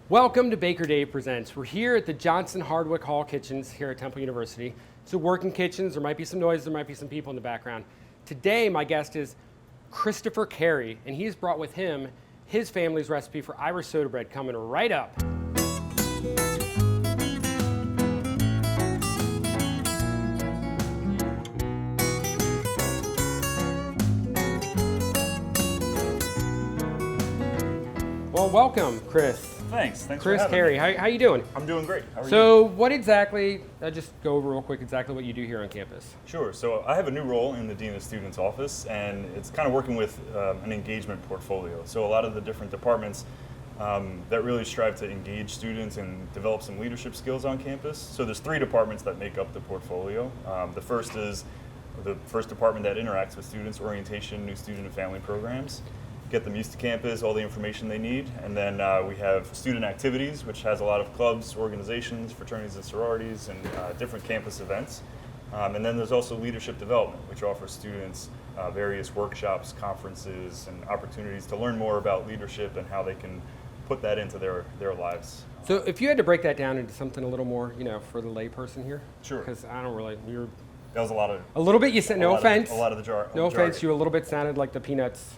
Welcome to Baker Dave Presents. We're here at the Johnson Hardwick Hall Kitchens here at Temple University. So working kitchens, there might be some noise, there might be some people in the background. Today, my guest is Christopher Carey, and he's brought with him his family's recipe for Irish soda bread coming right up. Well, welcome, Chris. Thanks Chris for having Carey. me. How you doing? I'm doing great. How are you? So what exactly, I'll just go over real quick exactly what you do here on campus. Sure. So I have a new role in the Dean of Students office, and it's kind of working with an engagement portfolio. So a lot of the different departments that really strive to engage students and develop some leadership skills on campus. So there's 3 departments that make up the portfolio. The first is the first department that interacts with students, orientation, new student and family programs. Get them used to campus, all the information they need. And then we have student activities, which has a lot of clubs, organizations, fraternities and sororities, and different campus events. And then there's also leadership development, which offers students various workshops, conferences, and opportunities to learn more about leadership and how they can put that into their lives. So if you had to break that down into something a little more, for the lay person here. Sure. Because I don't really, That was a lot of... A little bit, you said, no offense. A lot of the jar. No offense, you a little bit sounded like the Peanuts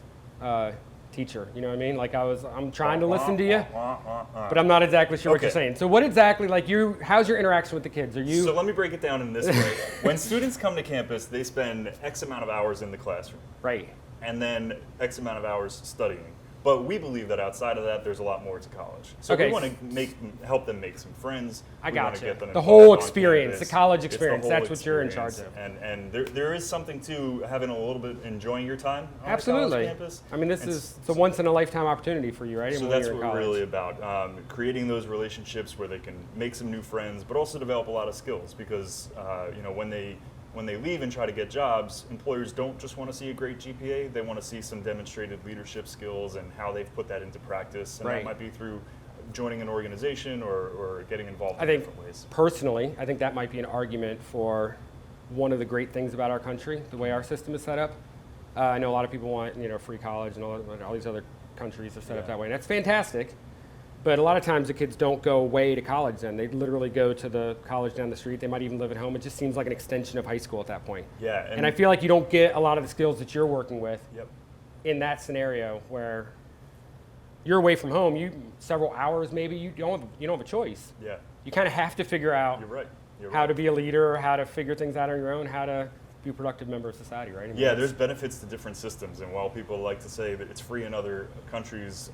teacher, you know what I mean? Like I'm trying to listen to you, but I'm not exactly sure what you're saying. So what exactly, how's your interaction with the kids? So let me break it down in this way. When students come to campus, they spend X amount of hours in the classroom. Right. And then X amount of hours studying. But we believe that outside of that, there's a lot more to college. So we want to help them make some friends. I got you. The whole experience, the college experience. That's what you're in charge of. And there is something to having a little bit enjoying your time on Absolutely. the college campus. I mean, it's a once in a lifetime opportunity for you, right? So that's what we're really about, creating those relationships where they can make some new friends, but also develop a lot of skills because when they leave and try to get jobs, employers don't just want to see a great GPA, they want to see some demonstrated leadership skills and how they've put that into practice. And that might be through joining an organization or getting involved in different ways. Personally, I think that might be an argument for one of the great things about our country, the way our system is set up. I know a lot of people want free college and all these other countries are set up that way, and that's fantastic. But a lot of times the kids don't go away to college then. They literally go to the college down the street. They might even live at home. It just seems like an extension of high school at that point. Yeah. And I feel like you don't get a lot of the skills that you're working with in that scenario where you're away from home. Several hours maybe, you don't have a choice. Yeah. You kind of have to figure out how to be a leader, how to figure things out on your own, how to be a productive member of society, right? There's benefits to different systems, and while people like to say that it's free in other countries'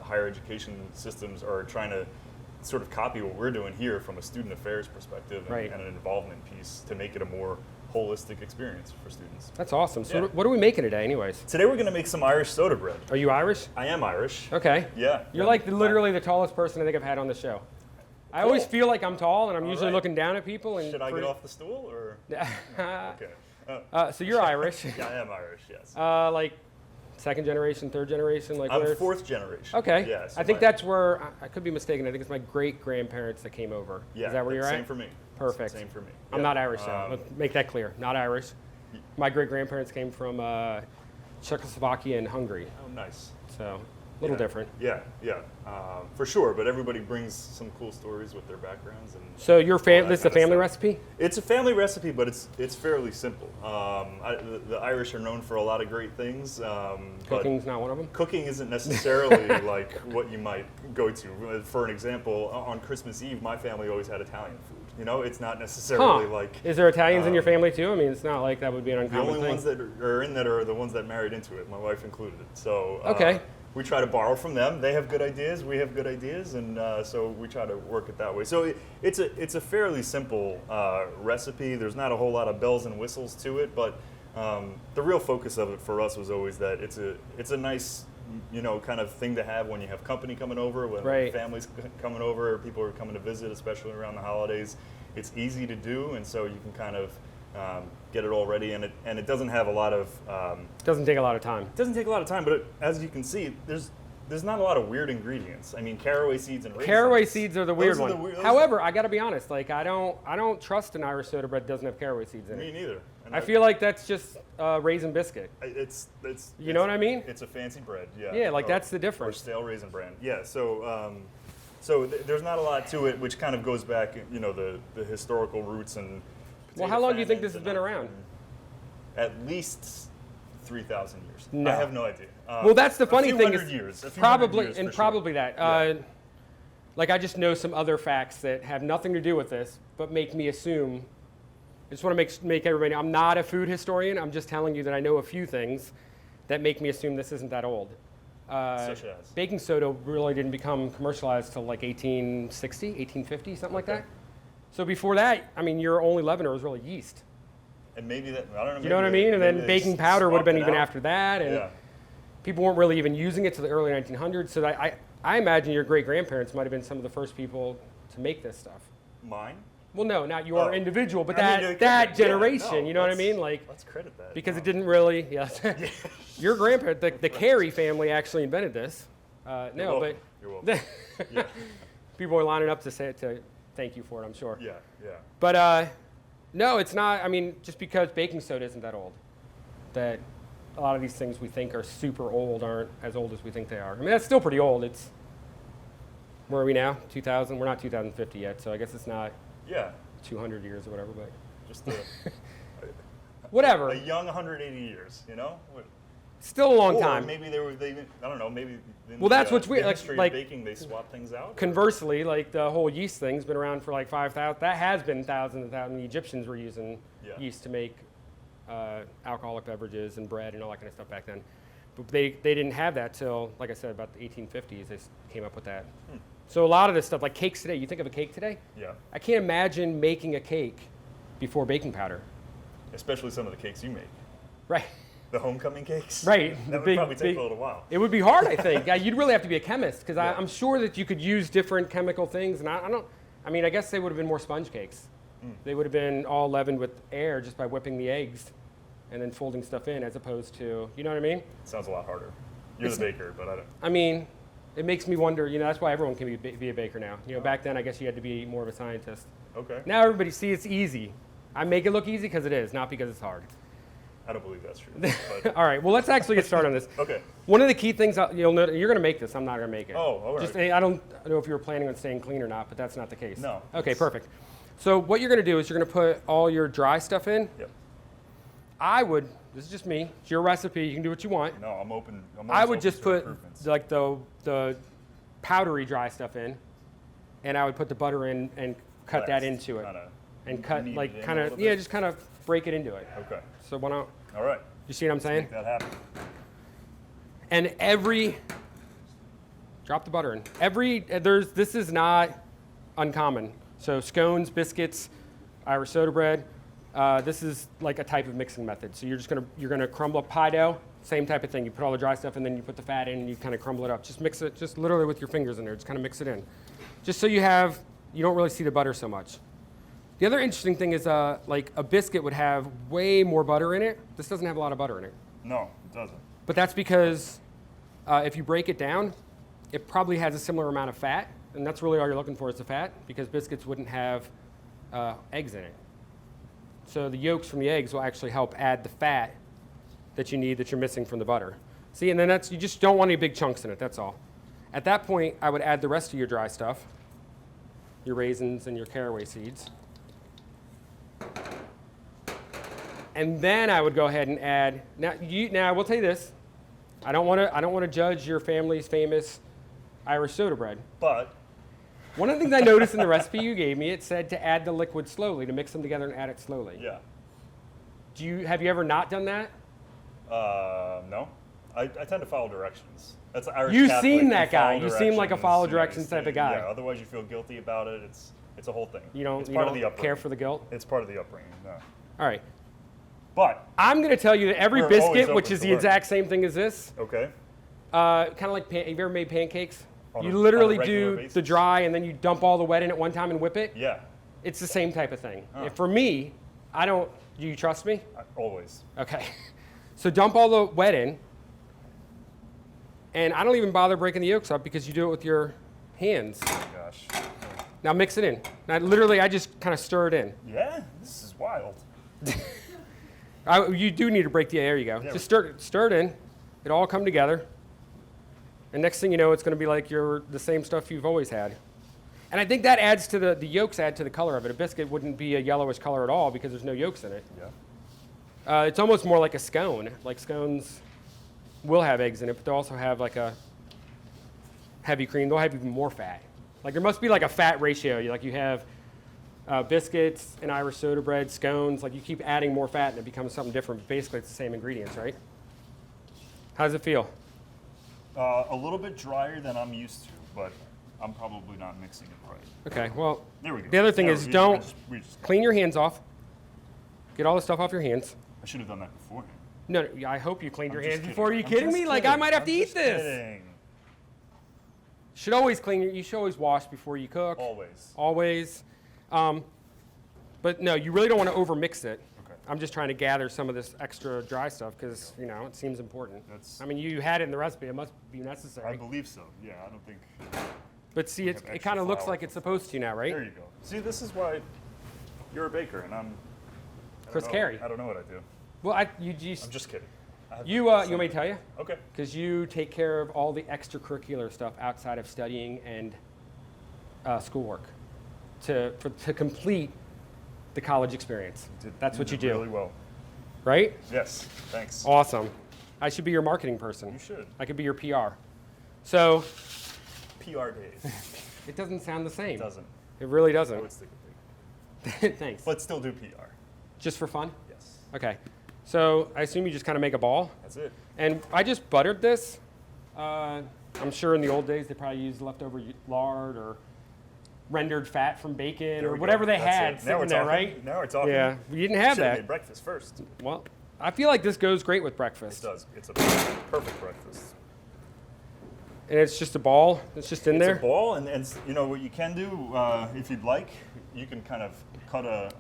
higher education systems are trying to sort of copy what we're doing here from a student affairs perspective and an involvement piece to make it a more holistic experience for students. That's awesome. So what are we making today anyways? Today we're going to make some Irish soda bread. Are you Irish? I am Irish. Okay. Yeah. You're literally the tallest person I think I've had on the show. I always feel like I'm tall, and I'm usually looking down at people. And should I get off the stool, or? Okay. So you're Irish. Yeah, I am Irish. Yes. Like second generation, third generation, I'm 4th generation. Okay. Yeah, so I think that's where I could be mistaken. I think it's my great grandparents that came over. Yeah. Is that where you're at? Same for me. Perfect. Same for me. I'm not Irish, though. Let's make that clear. Not Irish. My great grandparents came from Czechoslovakia and Hungary. Oh, nice. So. A little different. Yeah, for sure. But everybody brings some cool stories with their backgrounds. And so this is a family recipe? It's a family recipe, but it's fairly simple. The Irish are known for a lot of great things. Cooking's not one of them? Cooking isn't necessarily like what you might go to. For an example, on Christmas Eve, my family always had Italian food. It's not necessarily like... Is there Italians in your family too? I mean, it's not like that would be an uncommon thing. The only ones that are in that are the ones that married into it, my wife included. So okay. We try to borrow from them. They have good ideas. We have good ideas, and so we try to work it that way. So it's a fairly simple recipe. There's not a whole lot of bells and whistles to it, but the real focus of it for us was always that it's a nice kind of thing to have when you have company coming over, when families coming over, or people are coming to visit, especially around the holidays. It's easy to do, and so you can kind of get it all ready, and it doesn't have a lot of... doesn't take a lot of time. It doesn't take a lot of time, but as you can see, there's not a lot of weird ingredients. I mean, caraway seeds and raisins. Caraway seeds are the weird one. However, I got to be honest, I don't trust an Irish soda bread that doesn't have caraway seeds in it. Me neither. And I feel like that's just raisin biscuit. You know what I mean? It's a fancy bread, yeah. Yeah, that's the difference. Or stale raisin bran. Yeah, so So there's not a lot to it, which kind of goes back, you know, the historical roots and. Well, how long do you think this has famines been and around? At least 3,000 years. No. I have no idea. Well, that's the funny thing is a few probably hundred years and for probably sure. that. Yeah. Like I just know some other facts that have nothing to do with this, but make me assume. I just want to make everybody know I'm not a food historian. I'm just telling you that I know a few things that make me assume this isn't that old. Such as? Baking soda really didn't become commercialized till like 1860, 1850, something like Okay. that. So before that, I mean, your only leavener was really yeast. And maybe that, I don't know. You know what I mean? And then baking powder would have been even after that. And Yeah. people weren't really even using it till the early 1900s. So I imagine your great-grandparents might have been some of the first people to make this stuff. Mine? Well, no, not your Oh. individual, but I mean, that yeah, generation, no, you know what I let's- mean? Like, let's credit that. because no. it didn't really, your grandparent, the Carey family actually invented this. No, but You're welcome. Yeah. people are lining up to thank you for it, I'm sure. Yeah, yeah. But no, it's not. I mean, just because baking soda isn't that old, that a lot of these things we think are super old aren't as old as we think they are. I mean, that's still pretty old. It's, where are we now? 2000? We're not 2050 yet, so I guess it's not Yeah. 200 years or whatever, but Just whatever. a young 180 years, you know? Still a long Or time. maybe I don't know, maybe in Well, that's what's weird, the like- history like- of baking, they swap things out. Conversely, like the whole yeast thing's been around for like 5,000. That has been thousands and thousands. The Egyptians were using Yeah. yeast to make alcoholic beverages and bread and all that kind of stuff back then. But they didn't have that till, like I said, about the 1850s. They came up with that. So a lot of this stuff, like cakes today, you think of a cake today? Yeah. I can't imagine making a cake before baking powder. Especially some of the cakes you make. Right. The homecoming cakes? Right. That would probably take a little while. It would be hard, I think. You'd really have to be a chemist because Yeah. I'm sure that you could use different chemical things. And I mean, I guess they would have been more sponge cakes. They would have been all leavened with air just by whipping the eggs and then folding stuff in as opposed to, you know what I mean? Sounds a lot harder. You're the baker, but I don't. I mean, it makes me wonder, you know, that's why everyone can be a baker now. You know, back then I guess you had to be more of a scientist. Okay. Now everybody it's easy. I make it look easy because it is, not because it's hard. I don't believe that's true. But, All right, well, let's actually get started on this. okay. One of the key things you'll notice, you're going to make this. I'm not going to make it. Oh, all right. Just, I don't know if you were planning on staying clean or not, but that's not the case. No. Okay, perfect. So what you're going to do is you're going to put all your dry stuff in. Yep. This is just me. It's your recipe. You can do what you want. No, I'm open. I would just put improvements. like the powdery dry stuff in, and I would put the butter in and cut that into it, and cut knead like it in a kind of little bit? just kind of break it into it. Okay. So why don't All right. you see what I'm saying? Make that happen. And drop the butter in. This is not uncommon. So scones, biscuits, Irish soda bread. This is like a type of mixing method. So you're gonna crumble up pie dough. Same type of thing. You put all the dry stuff and then you put the fat in and you kind of crumble it up. Just mix it, just literally with your fingers in there. Just kind of mix it in. Just so you don't really see the butter so much. The other interesting thing is like a biscuit would have way more butter in it. This doesn't have a lot of butter in it. No, it doesn't. But that's because if you break it down, it probably has a similar amount of fat, and that's really all you're looking for is the fat, because biscuits wouldn't have eggs in it. So the yolks from the eggs will actually help add the fat that you need that you're missing from the butter. See, and then you just don't want any big chunks in it, that's all. At that point, I would add the rest of your dry stuff, your raisins and your caraway seeds. And then I would go ahead and add, now I will tell you this, I don't want to judge your family's famous Irish soda bread. But One of the things I noticed in the recipe you gave me, it said to add the liquid slowly, to mix them together and add it slowly. yeah. Have you ever not done that? No. I tend to follow directions. That's Irish You Catholic, seem that guy. follow You seem like a directions, follow you know, directions type of guy. Yeah, otherwise you feel guilty about it. It's a whole thing. You don't, it's you part don't of the upbringing. care for the guilt? It's part of the upbringing. No. All right. But I'm going to tell you that every We're always biscuit, open which is to the learn. exact same thing as this, okay. kind of like, have you ever made pancakes? On You a literally regular do basis? the dry and then you dump all the wet in at one time and whip it. Yeah. It's the same type of thing. Huh. For me, do you trust me? Always. Okay. So dump all the wet in. And I don't even bother breaking the yolks up because you do it with your hands. Gosh. Now mix it in. Now literally, I just kind of stir it in. Yeah. This is wild. You do need to break the, there you go. Yeah. Just stir it in. It'll all come together. And next thing you know, it's going to be like the same stuff you've always had. And I think that adds to the yolks add to the color of it. A biscuit wouldn't be a yellowish color at all because there's no yolks in it. Yeah. It's almost more like a scone. Like scones will have eggs in it, but they'll also have like a heavy cream. They'll have even more fat. Like there must be like a fat ratio. Like you have biscuits and Irish soda bread, scones. Like you keep adding more fat and it becomes something different. But basically, it's the same ingredients, right? How does it feel? A little bit drier than I'm used to, but I'm probably not mixing it right. Okay, well, There we go. the other thing No, is we don't just- clean your hands off. Get all the stuff off your hands. I should have done that beforehand. No, I hope you cleaned your I'm just hands kidding. before. Are you I'm kidding just me? Like I kidding. might have I'm to eat just this. kidding. Should always clean. You should always wash before you cook. Always. Always. But no, you really don't want to overmix it. Okay. I'm just trying to gather some of this extra dry stuff because it seems important. That's- I mean, you had it in the recipe. It must be I necessary. believe so. Yeah, I don't think. But see, it extra kind of looks flour. like it's supposed to now, right? There you go. See, this is why you're a baker, and I don't Chris know- Carey. I don't know what I do. Well, I'm just kidding. you want me to tell you? Okay. Because you take care of all the extracurricular stuff outside of studying and schoolwork to complete the college experience. That's what you did do, really well. right? Yes. Thanks. Awesome. I should be your marketing person. You should. I could be your PR. So PR days. it doesn't sound the same. It doesn't. It really I doesn't. would stick with it. Thanks. But still do PR. Just for fun? Yes. Okay. So I assume you just kind of make a ball. That's it. And I just buttered this. I'm sure in the old days they probably used leftover lard or rendered fat from bacon There or we whatever go. they That's had it. Now sitting we're there, talking. right? Now we're talking. Yeah, we didn't have Should have that. made breakfast first. Well, I feel like this goes great with It breakfast. does. It's a perfect breakfast. And it's just a ball. It's just in It's there. a ball, and what you can do if you'd like, you can kind of cut a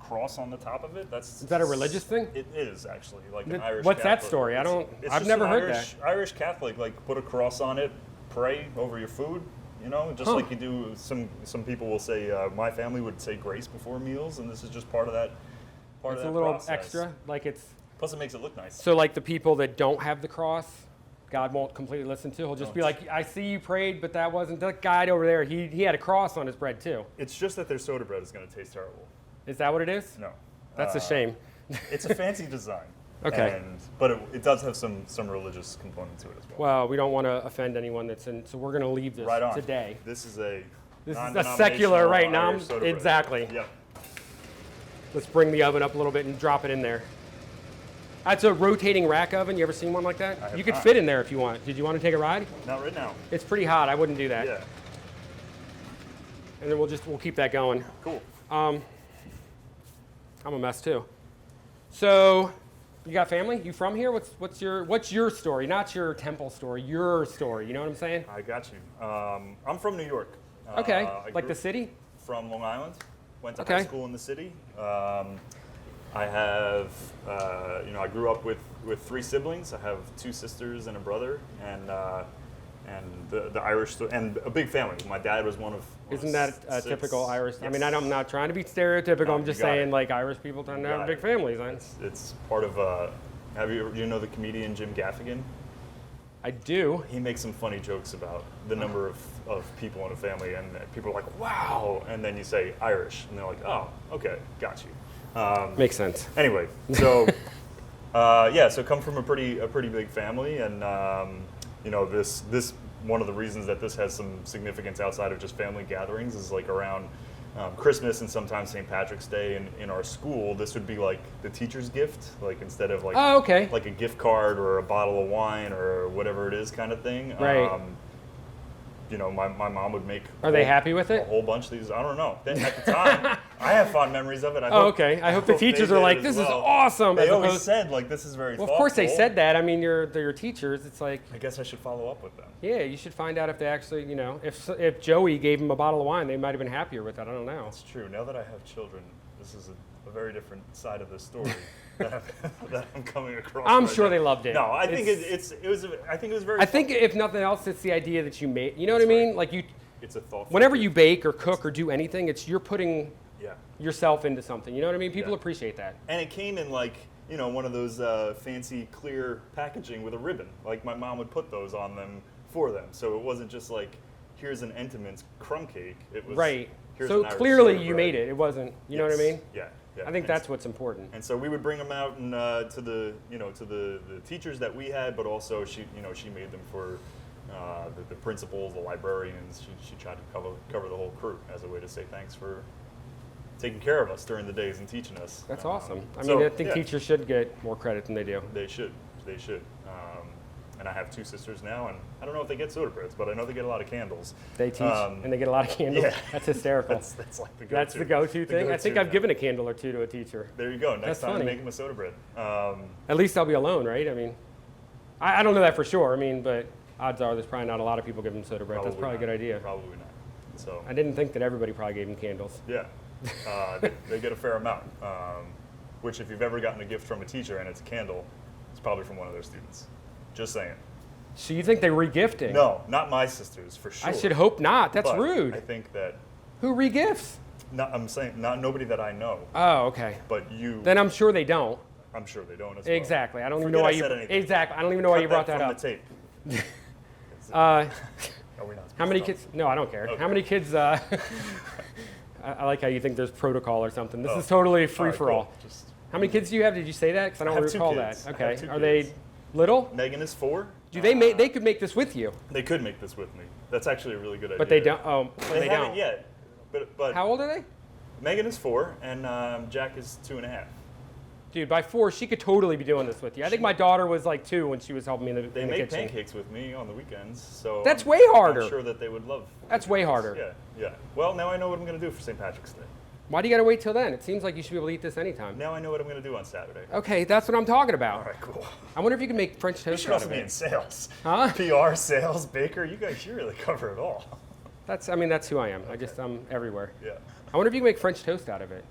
cross on the top of it. Is that a religious thing? It is actually like an Th- Irish. what's that Catholic. story? It's I've just never an heard Irish Catholic, like put a cross on it, pray over your food. Just Huh. like you do. Some people will say, my family would say grace before meals, and this is just part of that. Part It's of a that little process. extra, like it's Plus, it makes it look nice. so like the people that don't have the cross, God won't completely listen to. He'll just be Don't. like, I see you prayed, but that wasn't that guy over there. He had a cross on his bread too. It's just that their soda bread is going to taste terrible. Is that what it is? No. That's a shame. It's a fancy design. Okay. But it does have some religious component to it as well. Well, we don't want to offend anyone that's in, so we're going to leave this Right on. today. This is a This is a non-denominational secular right now. Irish soda bread. Exactly. Yep. Let's bring the oven up a little bit and drop it in there. That's a rotating rack oven. You ever seen one like that? I have You could not. fit in there if you want. Did you want to take a ride? Not right now. It's pretty hot. I wouldn't do that. Yeah. And then we'll keep that going. Cool. I'm a mess too. So, you got family? You from here? What's your story? Not your temple story. Your story. You know what I'm saying? I got you. I'm from New York. Okay. I Like grew the city? From Long Island. Went to Okay. high school in the city. I have, I grew up with 3 siblings. I have 2 sisters and a brother, and the Irish, and a big family. My dad was one of. Isn't that a 6. typical Irish? I Yes. mean, I'm not trying to be stereotypical. No, I'm just you got saying, it. like Irish people tend to You have got big it. families. Huh? It's part of. Do you know the comedian Jim Gaffigan? I do. He makes some funny jokes about the number of people in a family, and people are like, "Wow!" And then you say Irish, and they're like, "Oh, okay, got you." Makes sense. Anyway, so so come from a pretty big family, and this one of the reasons that this has some significance outside of just family gatherings is like around Christmas and sometimes St. Patrick's Day in our school. This would be like the teacher's gift, like instead of like Oh, okay. like a gift card or a bottle of wine or whatever it is kind of thing. Right. My mom would make. Are they happy with A it? whole bunch of these. I don't know. At the time, I have fond memories of it. Oh, okay. I hope the teachers they are did like, as "This is well. awesome." They as always opposed- said like, "This is very." Well, of course they thoughtful. said that. I mean, they're your teachers. It's like, I guess I should follow up with them. yeah, you should find out if they actually, if Joey gave him a bottle of wine, they might have been happier with that. I don't know. It's true. Now that I have children, this is a very different side of the story that I'm coming across. I'm right sure now. they loved it. No, I think It's- it was. I think it was very. I think if nothing else, it's the idea that you made. You know what I That's right. mean? Like it's a thoughtful. whenever you bake or cook or do anything, you're putting Yeah. yourself into something. You know what I mean? People Yeah. appreciate that. And it came in like one of those fancy clear packaging with a ribbon. Like my mom would put those on them for them. So it wasn't just like, here's an Entenmann's crumb cake. It was Right. here's So an Irish clearly soda you bread. made it. It wasn't, you know what I Yes. mean? Yeah. Yeah. I think And that's what's important. And so we would bring them out and to the to the teachers that we had, but also she made them for the principals, the librarians. She tried to cover the whole crew as a way to say thanks for taking care of us during the days and teaching us. That's awesome. I so, mean, I think yeah, teachers should get more credit than they do. They should. And I have 2 sisters now, and I don't know if they get soda breads, but I know they get a lot of candles. They teach and they get a lot of candles. Yeah. That's hysterical. That's like the go-to. That's the go-to thing. I think I've now. given a candle or 2 to a teacher. There you go. Next That's time, funny. make them a soda bread. At least I'll be alone, right? I mean, I don't know that for sure. I mean, but odds are there's probably not a lot of people giving soda bread. That's probably a good idea. Probably not. So I didn't think that everybody probably gave them candles. yeah, they get a fair amount. Which, if you've ever gotten a gift from a teacher and it's a candle, it's probably from one of their students. Just saying. So you think they re-gifting? No, not my sisters for sure. I should hope not. That's but rude. I think that Who re-gifts? I'm saying not nobody that I know, Oh, okay. but you. Then I'm sure they don't. I'm sure they don't as well. Exactly. I don't even Forget know why I you. said anything. Exactly. I don't even know why Cut you brought that that from up. the tape. Uh, Are we not how many supposed to kids? No, I don't care. Okay. How many kids? I like how you think there's protocol or something. This Oh. is totally talk? free All right, for cool. all. Just How many kids do you have? Did you say that? Because I don't I have 2 recall kids. that. I have Okay. 2 Are kids. they little? Megan is 4. Do they could make this with you, They could make this with me. That's actually a really good idea. but they don't. Oh, They haven't don't. yet. But How old are they? Megan is 4 and Jack is 2.5. Dude, by 4, she could totally be doing this with you. I think my daughter was like 2 when she was helping me in the, They in the make kitchen. pancakes with me on the weekends, so That's I'm- way harder. I'm sure that they would love. That's way harder. Yeah, yeah. Well, now I know what I'm going to do for St. Patrick's Day. Why do you got to wait till then? It seems like you should be able to eat this anytime. Now I know what I'm going to do on Saturday. Okay, that's what I'm talking about. All right, cool. I wonder if you can make French You toast should out also of be in it. sales. Huh? PR, sales, baker. You really cover it all. That's who I am. I'm everywhere. Yeah. I wonder if you can make French toast out of it.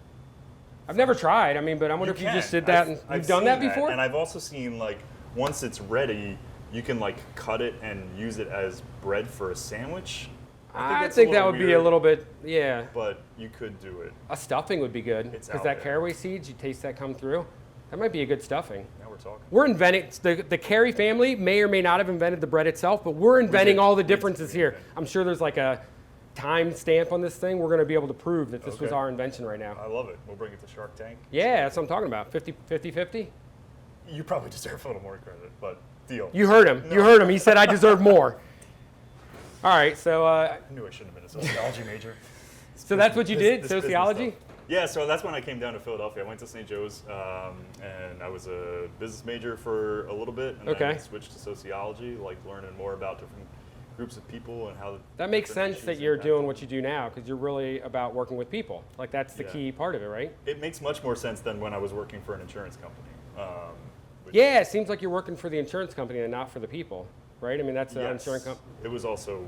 I've never tried. I mean, but I wonder if you just did that and you've done that before? And I've also seen, like, once it's ready, you can, like, cut it and use it as bread for a sandwich. I that's a think that little would be a weird, little bit, yeah. But you could do it. A stuffing would be good. It's Because out that there. caraway seeds, you taste that come through. That might be a good stuffing. Now we're talking. We're inventing, the Carey family may or may not have invented the bread itself, but we're inventing all the We did. differences We here. invented. I'm sure there's like a time stamp on this thing. We're going to be able to prove that this was Okay. our invention right now. I love it. We'll bring it to Shark Tank. Yeah, that's what I'm talking about. 50-50? You probably deserve a little more credit, but deal. You heard him. You heard him. He said I deserve more. All right, so I knew I shouldn't have been a sociology major. so that's what you did, This business sociology? stuff. Yeah, so that's when I came down to Philadelphia. I went to St. Joe's, and I was a business major for a little bit, and Okay. then switched to sociology, like learning more about different groups of people and how. That makes different sense that issues you're impact doing them. what you do now because you're really about working with people. Like that's the Yeah. key part of it, right? It makes much more sense than when I was working for an insurance company. Which- Yeah, it seems like you're working for the insurance company and not for the people, right? I mean, that's an Yes. insurance company. It was also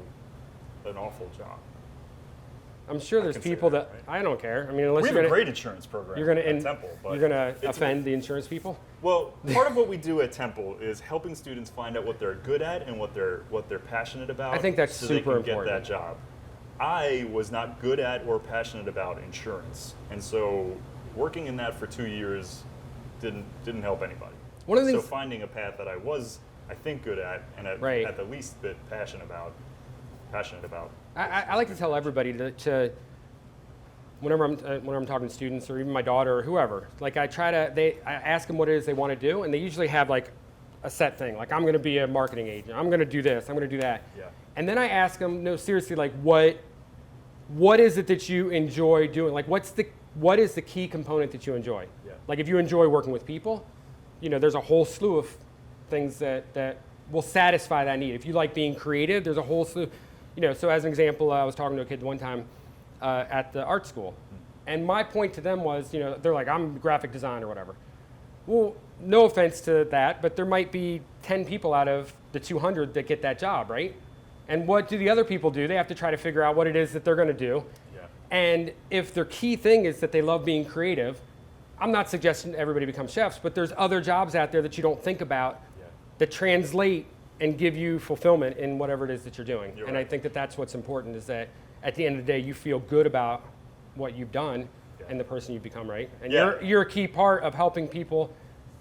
an awful job. I'm sure there's can say people that, that I don't care. I mean, unless We have you're a gonna great insurance program you're gonna at Temple, but you're gonna it's- offend the insurance people. Well, part of what we do at Temple is helping students find out what they're good at and what they're passionate about. I think that's so super they can important. get that job. I was not good at or passionate about insurance, and so working in that for 2 years didn't help anybody. One of the so things- finding a path that I was, I think, good at and Right. at the least bit passionate about. I like to tell everybody to whenever I'm talking to students or even my daughter or whoever, like I ask them what it is they want to do, and they usually have like a set thing. Like I'm going to be a marketing agent. I'm going to do this. I'm going to do that. Yeah. And then I ask them, no, seriously, like what is it that you enjoy doing? Like what is the key component that you enjoy? Yeah. Like if you enjoy working with people, there's a whole slew of things that will satisfy that need. If you like being creative, there's a whole slew. So as an example, I was talking to a kid one time at the art school, and my point to them was, they're like, I'm graphic design or whatever. Well, no offense to that, but there might be 10 people out of the 200 that get that job, right? And what do the other people do? They have to try to figure out what it is that they're going to do. Yeah. And if their key thing is that they love being creative, I'm not suggesting everybody become chefs, but there's other jobs out there that you don't think about Yeah. that translate and give you fulfillment in whatever it is that you're doing. You're and right. I think that that's what's important is that at the end of the day, you feel good about what you've done Yeah. and the person you've become, right? And Yeah. you're a key part of helping people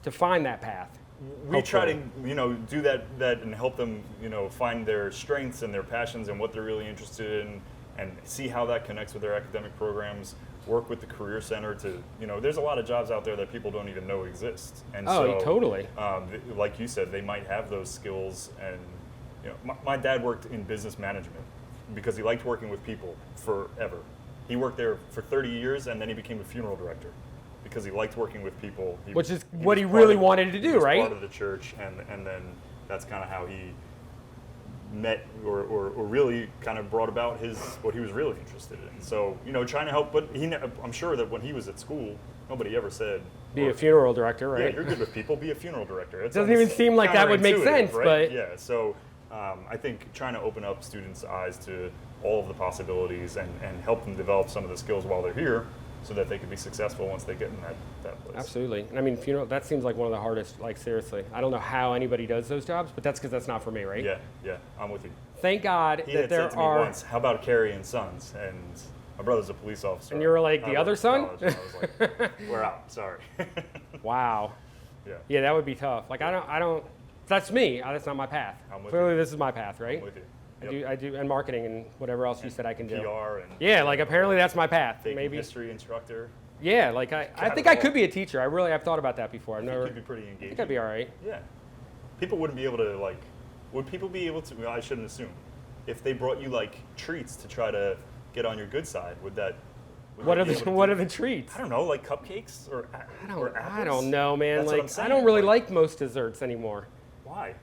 to find that path. we try to, Hopefully. do that and help them, find their strengths and their passions and what they're really interested in, and see how that connects with their academic programs. Work with the Career Center to, there's a lot of jobs out there that people don't even know exist. And Oh, totally. like you said, they might have those skills. And my dad worked in business management because he liked working with people forever. He worked there for 30 years, and then he became a funeral director because he liked working with people. Which is he what was he part really of- wanted to he do, was right? Part of the church, and then that's kind of how he met or really kind of brought about what he was really interested in. So, trying to help, but I'm sure that when he was at school, nobody ever said, Be a funeral director, right? yeah, you're good with people, be a funeral director. It Doesn't even seem like that would make sense, right? but- Yeah, so I think trying to open up students' eyes to all of the possibilities and help them develop some of the skills while they're here so that they can be successful once they get in that place. Absolutely. And I mean, funeral, that seems like one of the hardest, like seriously. I don't know how anybody does those jobs, but that's because that's not for me, right? Yeah, I'm with you. Thank God He that had there said to me are. once, how about Carey and Sons? And my brother's a police officer. And you were like, the I other worked son? in college, and I was like, we're out, sorry. Wow. Yeah. Yeah, that would be tough. Like, I don't, that's me. That's not my path. I'm with Clearly, you. this is my path, right? I'm with you. I do, and marketing and whatever else you said I can do. PR and Yeah, like apparently that's my path. taking Maybe. history instructor. Yeah, like I Got think it I all. could be a teacher. I've thought about that before. I've I never. think you'd be pretty I engaging. think I'd be all right. Yeah. People wouldn't be able to would people be able to, well, I shouldn't assume, if they brought you like treats to try to get on your good side, would they What are be the able to what do are the that? treats? I don't know, like cupcakes or or I apples? don't know, man. That's what I'm Like I saying. don't really like most desserts anymore. Why?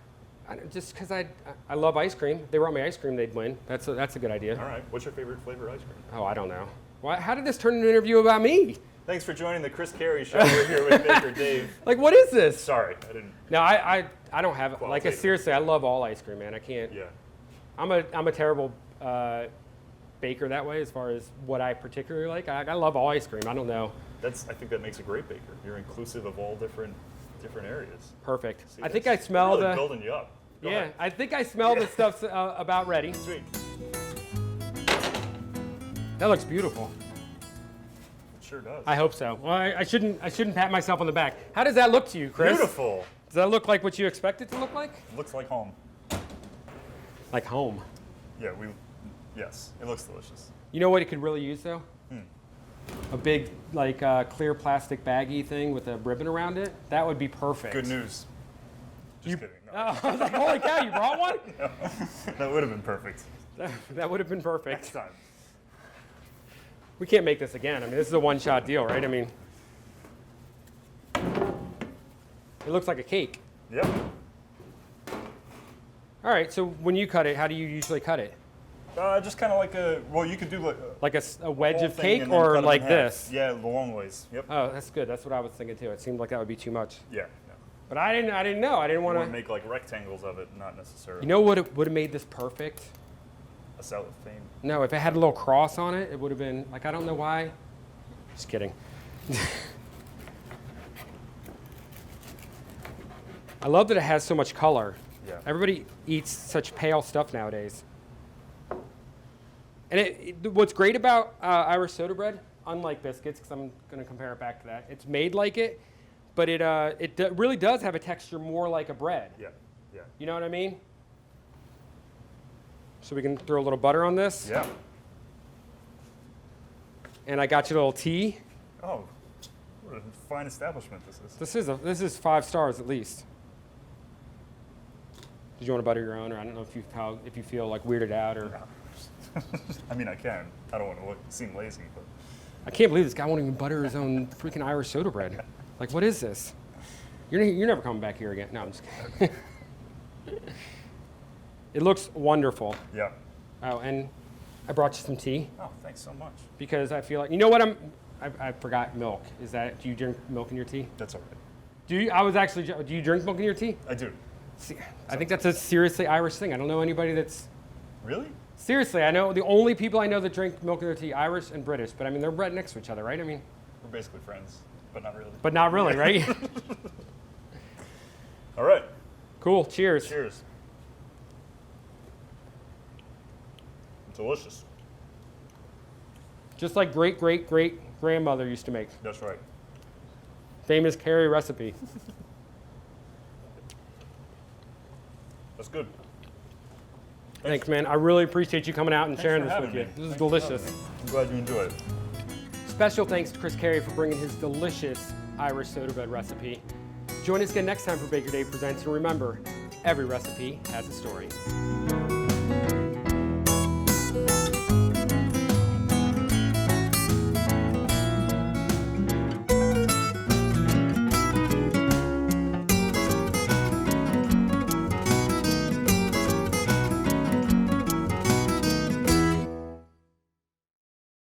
Just because I love ice cream. If they brought me ice cream, they'd win. That's a good idea. All right. What's your favorite flavor ice cream? Oh, I don't know. Why? How did this turn into an interview about me? Thanks for joining the Chris Carey Show. We're here with Baker Dave. Like, what is this? Sorry, I didn't. No, I don't have like Qualitative. seriously. I love all ice cream, man. I can't. Yeah. I'm a terrible baker that way as far as what I particularly like. I love all ice cream. I don't know. I think that makes a great baker. You're inclusive of all different areas. Perfect. See, I think that's I smell really the. building you up. Go Yeah, ahead. I think I smell the stuff's about ready. Sweet. That looks beautiful. It sure does. I hope so. Well, I shouldn't pat myself on the back. How does that look to you, Chris? Beautiful. Does that look like what you expect it to look like? Looks like home. Like home. Yeah, yes, it looks delicious. You know what it could really use though? A big like clear plastic baggie thing with a ribbon around it. That would be perfect. Good news. Just kidding. No. Oh, I was like, holy cow, you brought one? That would have been perfect. That would have been perfect. Next time. We can't make this again. I mean, this is a one-shot deal, right? I mean, it looks like a cake. Yep. All right, so when you cut it, how do you usually cut it? Just kind of you could do Like a wedge whole of thing cake and then or cut 'em like in half. this? Yeah, the long ways. Yep. Oh, that's good. That's what I was thinking too. It seemed like that would be too much. Yeah. But I didn't know. I didn't Want want to to. make like rectangles of it, not necessarily You know what would have made this perfect? a cellophane. No, if it had a little cross on it, it would have been like, I don't know why. Just kidding. I love that it has so much color. Yeah. Everybody eats such pale stuff nowadays. And what's great about Irish soda bread, unlike biscuits, because I'm going to compare it back to that, it's made like it, but it really does have a texture more like a bread. Yeah. Yeah. You know what I mean? So we can throw a little butter on this. Yeah. And I got you a little tea. Oh, what a fine establishment this is. This is 5 stars at least. Did you want to butter your own, or I don't know if you feel like weirded out, or I mean, I can. I don't want to seem lazy, but I can't believe this guy won't even butter his own freaking Irish soda bread. Like, what is this? You're never coming back here again. No, I'm just kidding. It looks wonderful. yeah. Oh, and I brought you some tea Oh, thanks so much. because I feel like, you know what, I forgot milk. Do you drink milk in your tea? That's all right. Do you drink milk in your tea? I do. See, I think that's a seriously Irish thing. I don't know anybody that's, Really? seriously, I know the only people I know that drink milk in their tea, Irish and British, but I mean, they're right next to each other, right? I mean, We're basically friends, but not really. but not really, right? All right. Cool, cheers. Cheers. Delicious. Just like great grandmother used to make. That's right. Famous Carey recipe. That's good. Thanks, man. I really appreciate you coming out and sharing for this having with you. me. This is Thanks for delicious. having me. I'm glad you enjoy it. Special thanks to Chris Carey for bringing his delicious Irish soda bread recipe. Join us again next time for Baker Dave Presents, and remember, every recipe has a story.